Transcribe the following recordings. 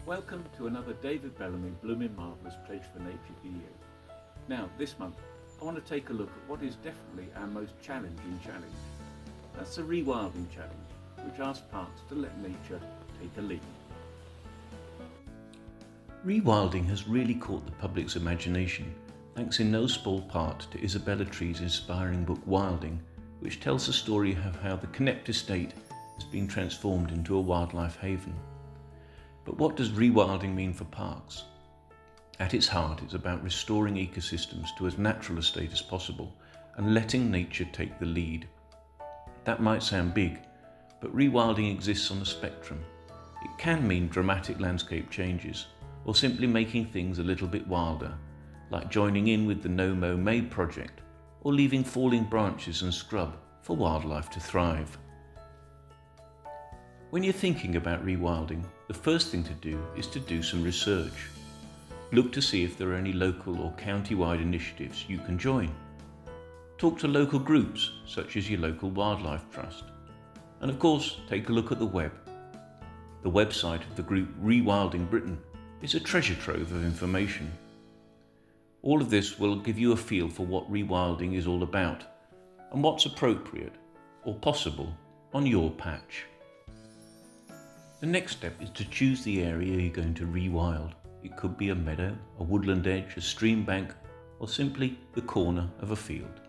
Welcome to another David Bellamy Blooming Marvellous Pledge for Nature for You. Now, this month, I want to take a look at what is definitely our most challenging challenge. That's the Rewilding Challenge, which asks parks to let nature take a lead. Rewilding has really caught the public's imagination, thanks in no small part to Isabella Tree's inspiring book Wilding, which tells the story of how the Connect estate has been transformed into a wildlife haven. But what does rewilding mean for parks? At its heart, it's about restoring ecosystems to as natural a state as possible and letting nature take the lead. That might sound big, but rewilding exists on a spectrum. It can mean dramatic landscape changes, or simply making things a little bit wilder, like joining in with the No Mow Maid project, or leaving falling branches and scrub for wildlife to thrive. When you're thinking about rewilding, the first thing to do is to do some research. Look to see if there are any local or county-wide initiatives you can join. Talk to local groups, such as your local wildlife trust. And of course, take a look at the web. The website of the group Rewilding Britain is a treasure trove of information. All of this will give you a feel for what rewilding is all about and what's appropriate or possible on your patch. The next step is to choose the area you're going to rewild. It could be a meadow, a woodland edge, a stream bank, or simply the corner of a field.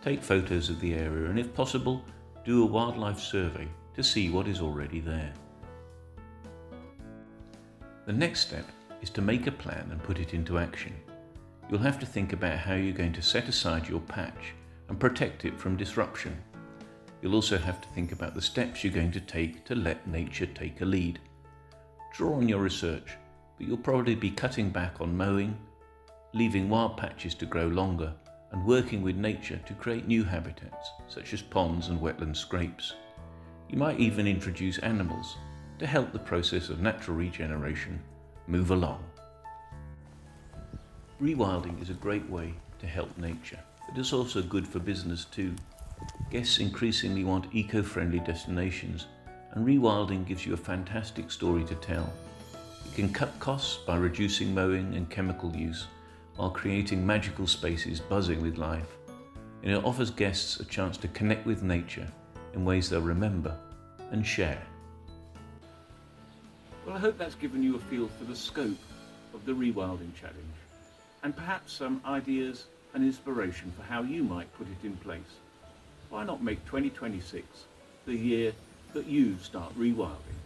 Take photos of the area and, if possible, do a wildlife survey to see what is already there. The next step is to make a plan and put it into action. You'll have to think about how you're going to set aside your patch and protect it from disruption. You'll also have to think about the steps you're going to take to let nature take a lead. Draw on your research, but you'll probably be cutting back on mowing, leaving wild patches to grow longer, and working with nature to create new habitats, such as ponds and wetland scrapes. You might even introduce animals to help the process of natural regeneration move along. Rewilding is a great way to help nature, but it's also good for business too. Guests increasingly want eco-friendly destinations, and rewilding gives you a fantastic story to tell. It can cut costs by reducing mowing and chemical use, while creating magical spaces buzzing with life. And it offers guests a chance to connect with nature in ways they'll remember and share. Well, I hope that's given you a feel for the scope of the Rewilding Challenge, and perhaps some ideas and inspiration for how you might put it in place. Why not make 2026 the year that you start rewilding?